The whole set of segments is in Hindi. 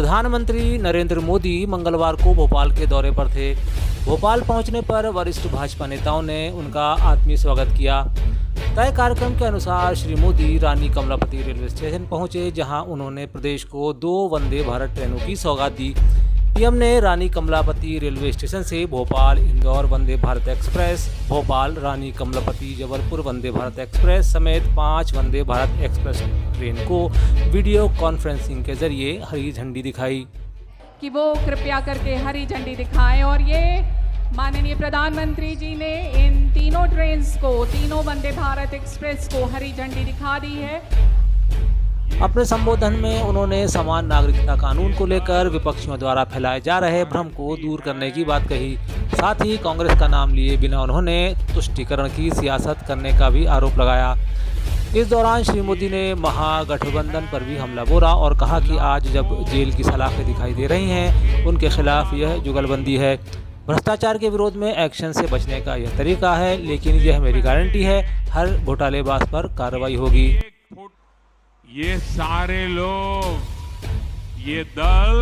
प्रधानमंत्री नरेंद्र मोदी मंगलवार को भोपाल के दौरे पर थे। भोपाल पहुंचने पर वरिष्ठ भाजपा नेताओं ने उनका आत्मीय स्वागत किया। तय कार्यक्रम के अनुसार श्री मोदी रानी कमलापति रेलवे स्टेशन पहुंचे, जहां उन्होंने प्रदेश को 2 वंदे भारत ट्रेनों की सौगात दी। पीएम ने रानी कमलापति रेलवे स्टेशन से भोपाल इंदौर वंदे भारत एक्सप्रेस, भोपाल रानी कमलापति जबलपुर वंदे भारत एक्सप्रेस समेत 5 वंदे भारत एक्सप्रेस ट्रेन को वीडियो कॉन्फ्रेंसिंग के जरिए हरी झंडी दिखाई कि वो कृपया करके हरी झंडी दिखाएं। और ये माननीय प्रधानमंत्री जी ने इन तीनों ट्रेन्स को, तीनों वंदे भारत एक्सप्रेस को हरी झंडी दिखा दी है। अपने संबोधन में उन्होंने समान नागरिकता कानून को लेकर विपक्षियों द्वारा फैलाए जा रहे भ्रम को दूर करने की बात कही। साथ ही कांग्रेस का नाम लिए बिना उन्होंने तुष्टीकरण की सियासत करने का भी आरोप लगाया। इस दौरान श्री मोदी ने महागठबंधन पर भी हमला बोला और कहा कि आज जब जेल की सलाखें दिखाई दे रही हैं, उनके खिलाफ यह जुगलबंदी है। भ्रष्टाचार के विरोध में एक्शन से बचने का यह तरीका है, लेकिन यह मेरी गारंटी है, हर घोटालेबाज पर कार्रवाई होगी। ये सारे लोग, ये दल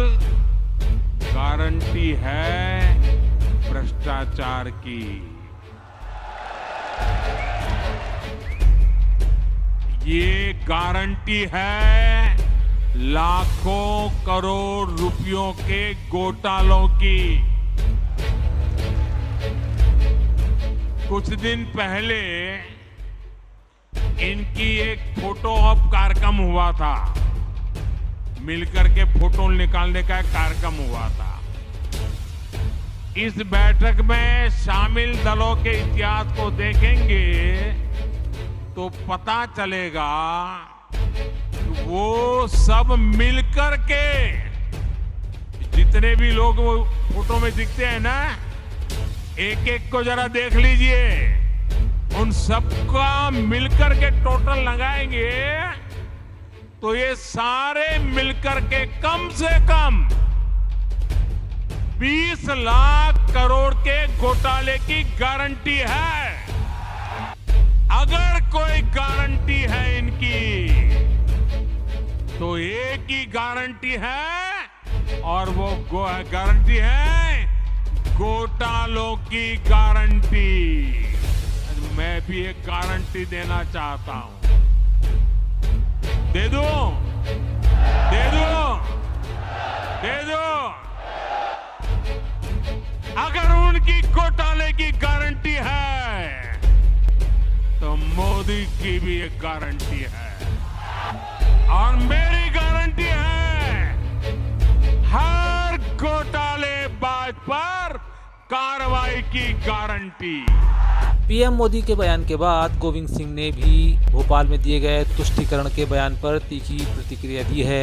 गारंटी है भ्रष्टाचार की। ये गारंटी है लाखों करोड़ रुपयों के घोटालों की। कुछ दिन पहले इनकी एक फोटो ऑप कार्यक्रम हुआ था, मिलकर के फोटो निकालने का कार्यक्रम हुआ था। इस बैठक में शामिल दलों के इतिहास को देखेंगे तो पता चलेगा कि वो सब मिलकर के, जितने भी लोग वो फोटो में दिखते हैं ना, एक एक को जरा देख लीजिए, उन सबका मिलकर के टोटल लगाएंगे तो ये सारे मिलकर के कम से कम 20 लाख करोड़ के घोटाले की गारंटी है। अगर कोई गारंटी है इनकी तो एक ही गारंटी है, और वो गारंटी है घोटालों की गारंटी। मैं भी एक गारंटी देना चाहता हूं। दे दो, दे दो, दे दो। अगर उनकी घोटाले की गारंटी है तो मोदी की भी एक गारंटी है, और मेरी गारंटी है हर घोटालेबाज पर कार्रवाई की गारंटी। पीएम मोदी के बयान के बाद गोविंद सिंह ने भी भोपाल में दिए गए तुष्टीकरण के बयान पर तीखी प्रतिक्रिया दी है।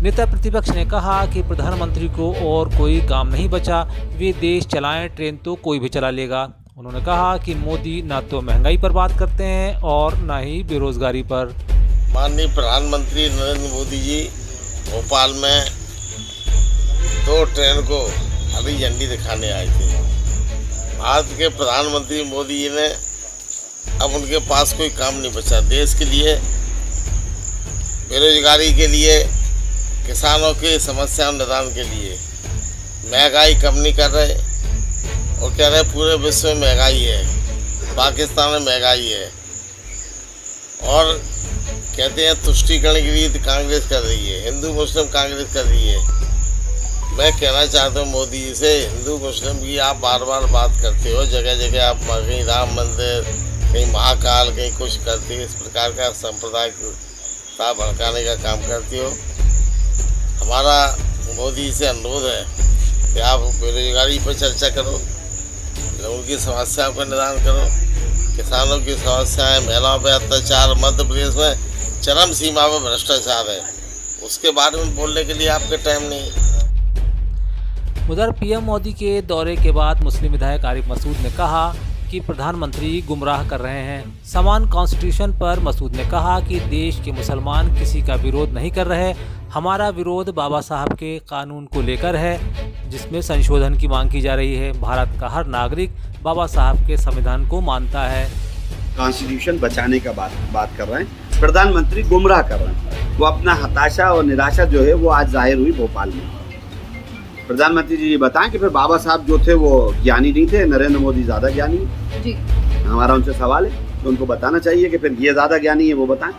नेता प्रतिपक्ष ने कहा कि प्रधानमंत्री को और कोई काम नहीं बचा, वे देश चलाएं, ट्रेन तो कोई भी चला लेगा। उन्होंने कहा कि मोदी ना तो महंगाई पर बात करते हैं और ना ही बेरोजगारी पर। माननीय प्रधानमंत्री नरेंद्र मोदी जी भोपाल में 2 ट्रेन को हरी झंडी दिखाने आए थे। भारत के प्रधानमंत्री मोदी जी ने, अब उनके पास कोई काम नहीं बचा देश के लिए, बेरोजगारी के लिए, किसानों की समस्याओं निदान के लिए। महंगाई कम नहीं कर रहे और कह रहे पूरे विश्व में महंगाई है, पाकिस्तान में महंगाई है, और कहते हैं तुष्टीकरण की रीत कांग्रेस कर रही है, हिंदू मुस्लिम कांग्रेस कर रही है। मैं कहना चाहता हूँ मोदी जी से, हिंदू मुस्लिम की आप बार बार बात करते हो, जगह जगह आप कहीं राम मंदिर, कहीं महाकाल, कहीं कुछ करते हो, इस प्रकार का सांप्रदायिकता भड़काने का काम करते हो। हमारा मोदी जी से अनुरोध है कि आप बेरोजगारी पर चर्चा करो, लोगों की समस्याओं का निदान करो, किसानों की समस्याएं, महिलाओं पर अत्याचार, मध्य प्रदेश में चरम सीमा पर भ्रष्टाचार है, उसके बारे में बोलने के लिए आपके टाइम नहीं। उधर पीएम मोदी के दौरे के बाद मुस्लिम विधायक आरिफ मसूद ने कहा कि प्रधानमंत्री गुमराह कर रहे हैं। समान कॉन्स्टिट्यूशन पर मसूद ने कहा कि देश के मुसलमान किसी का विरोध नहीं कर रहे, हमारा विरोध बाबा साहब के कानून को लेकर है, जिसमें संशोधन की मांग की जा रही है। भारत का हर नागरिक बाबा साहब के संविधान को मानता है। कॉन्स्टिट्यूशन बचाने का बात कर रहे हैं, प्रधानमंत्री गुमराह कर रहे हैं। वो अपना हताशा और निराशा जो है वो आज जाहिर हुई भोपाल में। प्रधानमंत्री जी ये बताएं कि फिर बाबा साहब जो थे वो ज्ञानी नहीं थे, नरेंद्र मोदी ज़्यादा ज्ञानी है? जी हमारा उनसे सवाल है कि उनको बताना चाहिए कि फिर ये ज़्यादा ज्ञानी है, वो बताएं।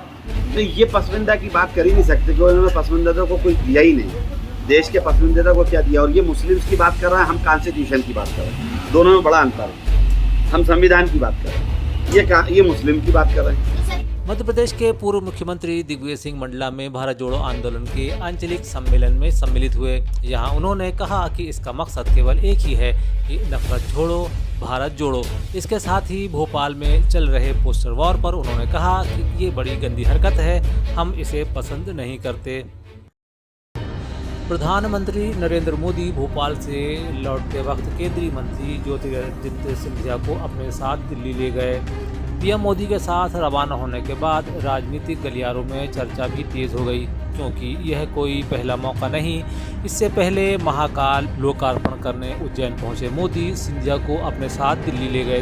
नहीं, ये पसमानदा की बात कर ही नहीं सकते कि उन्होंने पसमानदा को कुछ दिया ही नहीं। देश के पसमानदा को क्या दिया? और ये मुस्लिम्स की बात कर रहा है, हम कॉन्स्टिट्यूशन की बात कर रहे हैं, दोनों में बड़ा अंतर है। हम संविधान की बात कर रहे हैं, ये मुस्लिम की बात कर रहे हैं। मध्य प्रदेश के पूर्व मुख्यमंत्री दिग्विजय सिंह मंडला में भारत जोड़ो आंदोलन के आंचलिक सम्मेलन में सम्मिलित हुए। यहाँ उन्होंने कहा कि इसका मकसद केवल एक ही है कि नफरत छोड़ो, भारत जोड़ो। इसके साथ ही भोपाल में चल रहे पोस्टर वॉर पर उन्होंने कहा कि ये बड़ी गंदी हरकत है, हम इसे पसंद नहीं करते। प्रधानमंत्री नरेंद्र मोदी भोपाल से लौटते वक्त केंद्रीय मंत्री ज्योतिरादित्य सिंधिया को अपने साथ दिल्ली ले गए। पीएम मोदी के साथ रवाना होने के बाद राजनीतिक गलियारों में चर्चा भी तेज हो गई, क्योंकि यह कोई पहला मौका नहीं। इससे पहले महाकाल लोकार्पण करने उज्जैन पहुंचे मोदी सिंधिया को अपने साथ दिल्ली ले गए